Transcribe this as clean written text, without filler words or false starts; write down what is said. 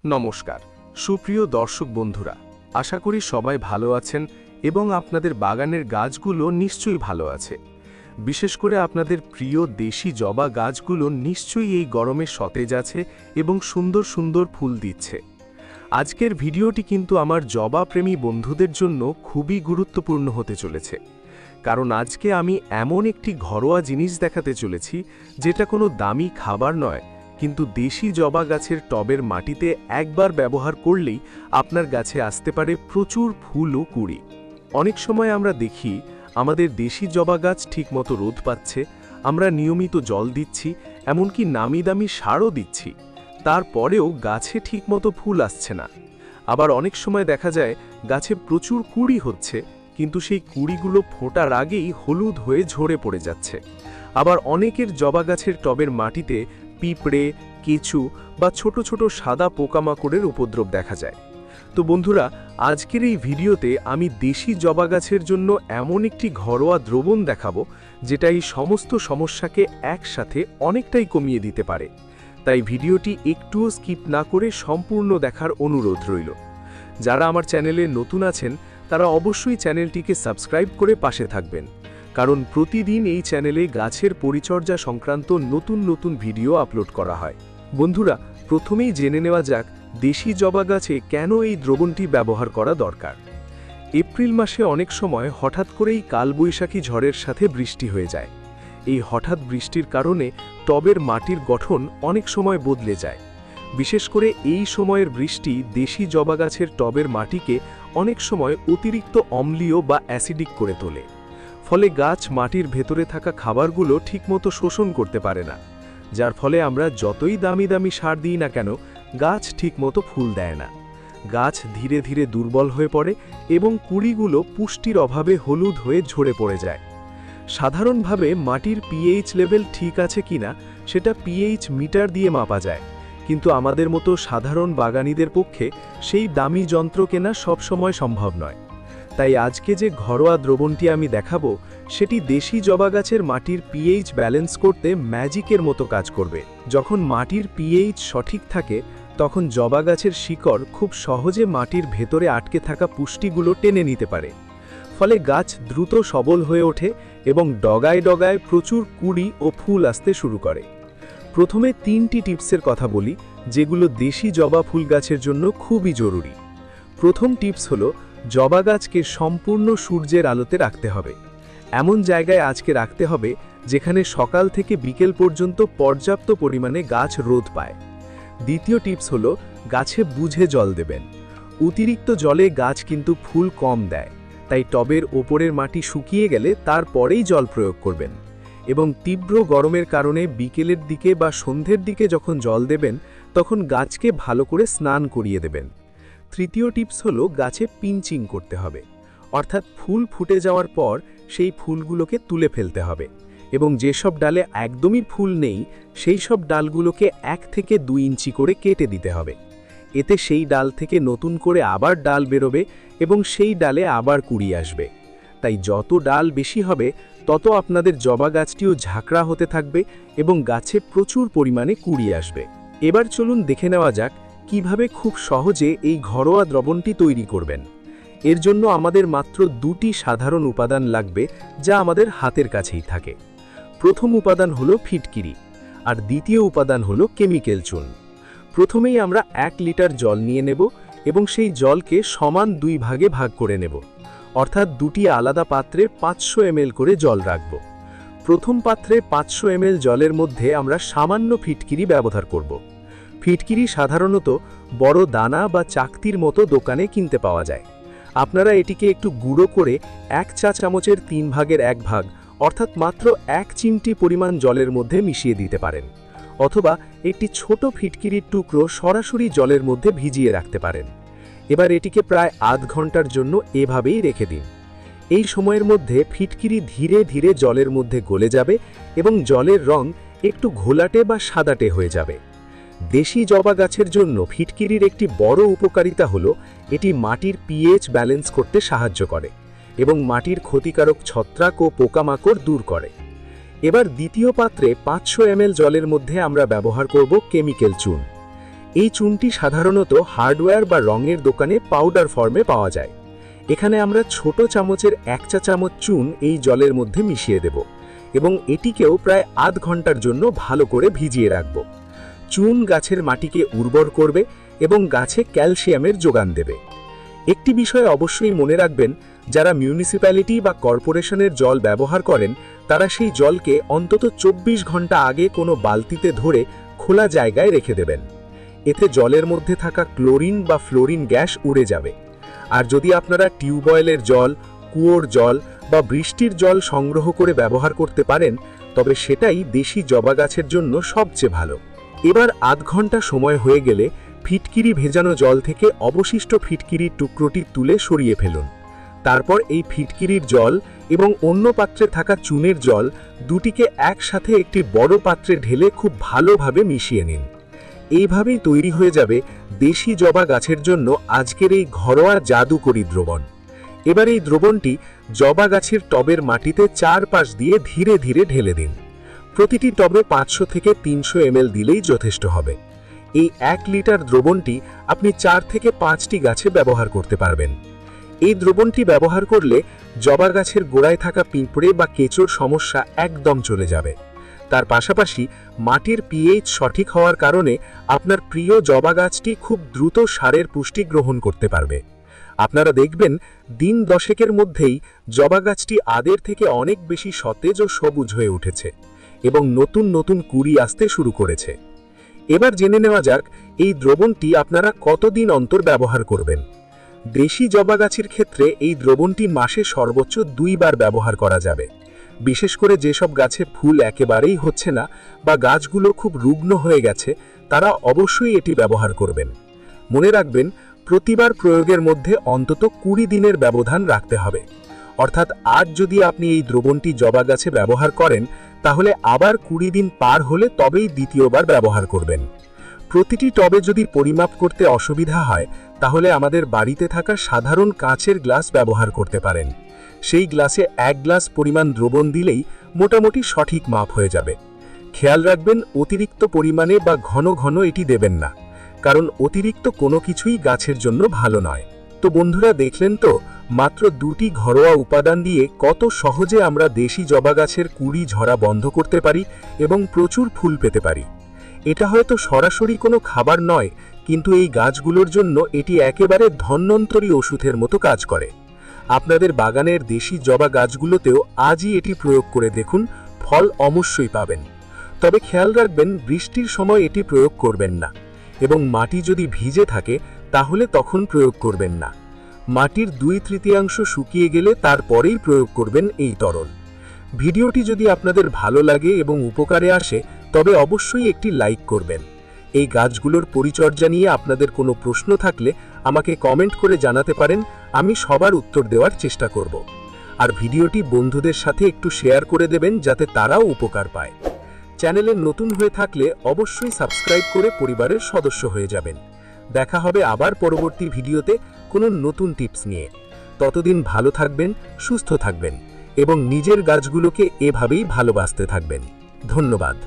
নমস্কার সুপ্রিয় দর্শক বন্ধুরা, আশা করি সবাই ভালো আছেন এবং আপনাদের বাগানের গাছগুলো নিশ্চয়ই ভালো আছে। বিশেষ করে আপনাদের প্রিয় দেশি জবা গাছগুলো নিশ্চয়ই এই গরমে সতেজ আছে এবং সুন্দর সুন্দর ফুল দিচ্ছে। আজকের ভিডিওটি কিন্তু আমার জবা প্রেমী বন্ধুদের জন্য খুবই গুরুত্বপূর্ণ হতে চলেছে, কারণ আজকে আমি এমন একটি ঘরোয়া জিনিস দেখাতে চলেছি যেটা কোনো দামি খাবার নয়, কিন্তু দেশি জবা গাছের টবের মাটিতে একবার ব্যবহার করলেই আপনার গাছে আসতে পারে প্রচুর ফুল ও কুঁড়ি। অনেক সময় আমরা দেখি আমাদের দেশি জবা গাছ ঠিকমতো রোদ পাচ্ছে, আমরা নিয়মিত জল দিচ্ছি, এমনকি নামি দামি সারও দিচ্ছি, তারপরেও গাছে ঠিকমতো ফুল আসছে না। আবার অনেক সময় দেখা যায় গাছে প্রচুর কুঁড়ি হচ্ছে, কিন্তু সেই কুঁড়িগুলো ফোটার আগেই হলুদ হয়ে ঝরে পড়ে যাচ্ছে। আবার অনেকের জবা গাছের টবের মাটিতে পিঁপড়ে, কেঁচু বা ছোট ছোট সাদা পোকামাকড়ের উপদ্রব দেখা যায়। তো বন্ধুরা, আজকের এই ভিডিওতে আমি দেশি জবা গাছের জন্য এমন একটি ঘরোয়া দ্রবণ দেখাবো যেটা এই সমস্ত সমস্যাকে একসাথে অনেকটাই কমিয়ে দিতে পারে। তাই ভিডিওটি একটুও স্কিপ না করে সম্পূর্ণ দেখার অনুরোধ রইল। যারা আমার চ্যানেলে নতুন আছেন তারা অবশ্যই চ্যানেলটিকে সাবস্ক্রাইব করে পাশে থাকবেন, কারণ প্রতিদিন এই চ্যানেলে গাছের পরিচর্যা সংক্রান্ত নতুন নতুন ভিডিও আপলোড করা হয়। বন্ধুরা, প্রথমেই জেনে নেওয়া যাক দেশি জবা গাছে কেন এই দ্রবণটি ব্যবহার করা দরকার। এপ্রিল মাসে অনেক সময় হঠাৎ করেই কালবৈশাখী ঝড়ের সাথে বৃষ্টি হয়ে যায়। এই হঠাৎ বৃষ্টির কারণে টবের মাটির গঠন অনেক সময় বদলে যায়। বিশেষ করে এই সময়ের বৃষ্টি দেশি জবা গাছের টবের মাটিকে অনেক সময় অতিরিক্ত অম্লীয় বা অ্যাসিডিক করে তোলে। ফলে গাছ মাটির ভেতরে থাকা খাবারগুলো ঠিকমতো শোষণ করতে পারে না, যার ফলে আমরা যতই দামি দামি সার দিই না কেন গাছ ঠিকমতো ফুল দেয় না। গাছ ধীরে ধীরে দুর্বল হয়ে পড়ে এবং কুঁড়িগুলো পুষ্টির অভাবে হলুদ হয়ে ঝরে পড়ে যায়। সাধারণভাবে মাটির পিএইচ লেভেল ঠিক আছে কিনা সেটা পিএইচ মিটার দিয়ে মাপা যায়, কিন্তু আমাদের মতো সাধারণ বাগানীদের পক্ষে সেই দামি যন্ত্র কেনা সবসময় সম্ভব নয়। তাই আজকে যে ঘরোয়া দ্রবণটি আমি দেখাবো সেটি দেশি জবা গাছের মাটির পিএইচ ব্যালেন্স করতে ম্যাজিকের মতো কাজ করবে। যখন মাটির পিএইচ সঠিক থাকে তখন জবা গাছের শিকড় খুব সহজে মাটির ভেতরে আটকে থাকা পুষ্টিগুলো টেনে নিতে পারে। ফলে গাছ দ্রুত সবল হয়ে ওঠে এবং ডগায় ডগায় প্রচুর কুঁড়ি ও ফুল আসতে শুরু করে। প্রথমে 3টি টিপসের কথা বলি যেগুলো দেশি জবা ফুল গাছের জন্য খুবই জরুরি। প্রথম টিপস হলো জবা গাছকে সম্পূর্ণ সূর্যের আলোতে রাখতে হবে। এমন জায়গায় আজকে রাখতে হবে যেখানে সকাল থেকে বিকেল পর্যন্ত পর্যাপ্ত পরিমাণে গাছ রোদ পায়। দ্বিতীয় টিপস হলো গাছে বুঝে জল দেবেন। অতিরিক্ত জলে গাছ কিন্তু ফুল কম দেয়, তাই টবের ওপরের মাটি শুকিয়ে গেলে তারপরেই জল প্রয়োগ করবেন। এবং তীব্র গরমের কারণে বিকেলের দিকে বা সন্ধ্যের দিকে যখন জল দেবেন তখন গাছকে ভালো করে স্নান করিয়ে দেবেন। তৃতীয় টিপস হলো গাছে পিঞ্চিং করতে হবে, অর্থাৎ ফুল ফুটে যাওয়ার পর সেই ফুলগুলোকে তুলে ফেলতে হবে এবং যেসব ডালে একদমই ফুল নেই সেই সব ডালগুলোকে 1 থেকে 2 ইঞ্চি করে কেটে দিতে হবে। এতে সেই ডাল থেকে নতুন করে আবার ডাল বেরোবে এবং সেই ডালে আবার কুঁড়ি আসবে। তাই যত ডাল বেশি হবে তত আপনাদের জবা গাছটিও ঝাঁকড়া হতে থাকবে এবং গাছে প্রচুর পরিমাণে কুঁড়ি আসবে। এবার চলুন দেখে নেওয়া যাক কিভাবে খুব সহজে এই ঘরোয়া দ্রবণটি তৈরি করবেন। এর জন্য আমাদের মাত্র 2টি সাধারণ উপাদান লাগবে যা আমাদের হাতের কাছেই থাকে। প্রথম উপাদান হলো ফিটকিরি আর দ্বিতীয় উপাদান হলো কেমিক্যাল চুন। প্রথমেই আমরা 1 লিটার জল নিয়ে নেব এবং সেই জলকে সমান 2 ভাগে ভাগ করে নেব, অর্থাৎ 2টি আলাদা পাত্রে 500 ml করে জল রাখব। প্রথম পাত্রে 500 ml জলের মধ্যে আমরা সামান্য ফিটকিরি ব্যবহার করব। ফিটকিরি সাধারণত বড় দানা বা চাকতির মতো দোকানে কিনতে পাওয়া যায়। আপনারা এটিকে একটু গুঁড়ো করে 1 চা চামচের 3 ভাগের 1 ভাগ, অর্থাৎ মাত্র 1 চিমটি পরিমাণ জলের মধ্যে মিশিয়ে দিতে পারেন, অথবা একটি ছোট ফিটকিরির টুকরো সরাসরি জলের মধ্যে ভিজিয়ে রাখতে পারেন। এবার এটিকে প্রায় আধ ঘন্টার জন্য এভাবেই রেখে দিন। এই সময়ের মধ্যে ফিটকিরি ধীরে ধীরে জলের মধ্যে গলে যাবে এবং জলের রং একটু ঘোলাটে বা সাদাটে হয়ে যাবে। দেশি জবা গাছের জন্য ফিটকিরির একটি বড় উপকারিতা হলো এটি মাটির পিএইচ ব্যালেন্স করতে সাহায্য করে এবং মাটির ক্ষতিকারক ছত্রাক ও পোকামাকড় দূর করে। এবার দ্বিতীয় পাত্রে 500 ml জলের মধ্যে আমরা ব্যবহার করব কেমিক্যাল চুন। এই চুনটি সাধারণত হার্ডওয়্যার বা রঙের দোকানে পাউডার ফর্মে পাওয়া যায়। এখানে আমরা ছোট চামচের 1 চা চামচ চুন এই জলের মধ্যে মিশিয়ে দেব এবং এটিকেও প্রায় আধ ঘন্টার জন্য ভালো করে ভিজিয়ে রাখব। চুন গাছের মাটিকে উর্বর করবে এবং গাছে ক্যালসিয়ামের যোগান দেবে। একটি বিষয় অবশ্যই মনে রাখবেন, যারা মিউনিসিপ্যালিটি বা কর্পোরেশনের জল ব্যবহার করেন তারা সেই জলকে অন্তত 24 ঘন্টা আগে কোনো বালতিতে ধরে খোলা জায়গায় রেখে দেবেন। এতে জলের মধ্যে থাকা ক্লোরিন বা ফ্লোরিন গ্যাস উড়ে যাবে। আর যদি আপনারা টিউবওয়েলের জল, কুয়োর জল বা বৃষ্টির জল সংগ্রহ করে ব্যবহার করতে পারেন, তবে সেটাই দেশি জবা গাছের জন্য সবচেয়ে ভালো। এবার আধ ঘন্টা সময় হয়ে গেলে ফিটকিরি ভেজানো জল থেকে অবশিষ্ট ফিটকিরির টুকরোটি তুলে সরিয়ে ফেলুন। তারপর এই ফিটকিরির জল এবং অন্য পাত্রে থাকা চুনের জল দুটিকে একসাথে একটি বড় পাত্রে ঢেলে খুব ভালোভাবে মিশিয়ে নিন। এইভাবেই তৈরি হয়ে যাবে দেশি জবা গাছের জন্য আজকের এই ঘরোয়া জাদুকরী দ্রবণ। এবার এই দ্রবণটি জবা গাছের টবের মাটিতে চারপাশ দিয়ে ধীরে ধীরে ঢেলে দিন। প্রতিটি টবে 500 থেকে 300 ml দিলেই যথেষ্ট হবে। এই 1 লিটার দ্রবণটি আপনি 4 থেকে 5টি গাছে ব্যবহার করতে পারবেন। এই দ্রবণটি ব্যবহার করলে জবা গাছের গোড়ায় থাকা পিঁপড়ে বা কেঁচোর সমস্যা একদম চলে যাবে। তার পাশাপাশি মাটির পিএইচ সঠিক হওয়ার কারণে আপনার প্রিয় জবা গাছটি খুব দ্রুত সারের পুষ্টি গ্রহণ করতে পারবে। আপনারা দেখবেন দিন 10 মধ্যেই জবা গাছটি আগের থেকে অনেক বেশি সতেজ ও সবুজ হয়ে উঠেছে এবং নতুন নতুন কুঁড়ি আসতে শুরু করেছে। এবার জেনে নেওয়া যাক এই দ্রবণটি আপনারা কতদিন অন্তর ব্যবহার করবেন। দেশি জবা গাছের ক্ষেত্রে এই দ্রবণটি মাসে সর্বোচ্চ 2 বার ব্যবহার করা যাবে। বিশেষ করে যেসব গাছে ফুল একেবারেই হচ্ছে না বা গাছগুলো খুব রুগ্ন হয়ে গেছে, তারা অবশ্যই এটি ব্যবহার করবেন। মনে রাখবেন, প্রতিবার প্রয়োগের মধ্যে অন্তত 20 দিনের ব্যবধান রাখতে হবে। অর্থাৎ আজ যদি আপনি এই দ্রবণটি জবা গাছে ব্যবহার করেন, তাহলে আবার 20 দিন পার হলে তবেই দ্বিতীয়বার ব্যবহার করবেন। প্রতিটি টবে যদি পরিমাপ করতে অসুবিধা হয়, তাহলে আমাদের বাড়িতে থাকা সাধারণ কাঁচের গ্লাস ব্যবহার করতে পারেন। সেই গ্লাসে 1 গ্লাস পরিমাণ দ্রবণ দিলেই মোটামুটি সঠিক মাপ হয়ে যাবে। খেয়াল রাখবেন, অতিরিক্ত পরিমাণে বা ঘন ঘন এটি দেবেন না, কারণ অতিরিক্ত কোনো কিছুই গাছের জন্য ভালো নয়। তো বন্ধুরা, দেখলেন তো মাত্র 2টি ঘরোয়া উপাদান দিয়ে কত সহজে আমরা দেশি জবা গাছের কুঁড়ি ঝরা বন্ধ করতে পারি এবং প্রচুর ফুল পেতে পারি। এটা হয়তো সরাসরি কোনো খাবার নয়, কিন্তু এই গাছগুলোর জন্য এটি একেবারে ধন্বন্তরী ওষুধের মতো কাজ করে। আপনাদের বাগানের দেশি জবা গাছগুলোতেও আজই এটি প্রয়োগ করে দেখুন, ফল অবশ্যই পাবেন। তবে খেয়াল রাখবেন, বৃষ্টির সময় এটি প্রয়োগ করবেন না এবং মাটি যদি ভিজে থাকে তাহলে তখন প্রয়োগ করবেন না। মাটির 2/3 শুকিয়ে গেলে তারপরেই প্রয়োগ করবেন এই তরল। ভিডিওটি যদি আপনাদের ভালো লাগে এবং উপকারে আসে, তবে অবশ্যই একটি লাইক করবেন। এই গাছগুলোর পরিচর্যা নিয়ে আপনাদের কোনো প্রশ্ন থাকলে আমাকে কমেন্ট করে জানাতে পারেন, আমি সবার উত্তর দেওয়ার চেষ্টা করব। আর ভিডিওটি বন্ধুদের সাথে একটু শেয়ার করে দেবেন যাতে তারাও উপকার পায়। চ্যানেলে নতুন হয়ে থাকলে অবশ্যই সাবস্ক্রাইব করে পরিবারের সদস্য হয়ে যাবেন। দেখা হবে আবার পরবর্তী ভিডিওতে কোনো নতুন টিপস নিয়ে। ততদিন ভালো থাকবেন, সুস্থ থাকবেন এবং নিজের গাছগুলোকে এভাবেই ভালোবাসতে থাকবেন। ধন্যবাদ।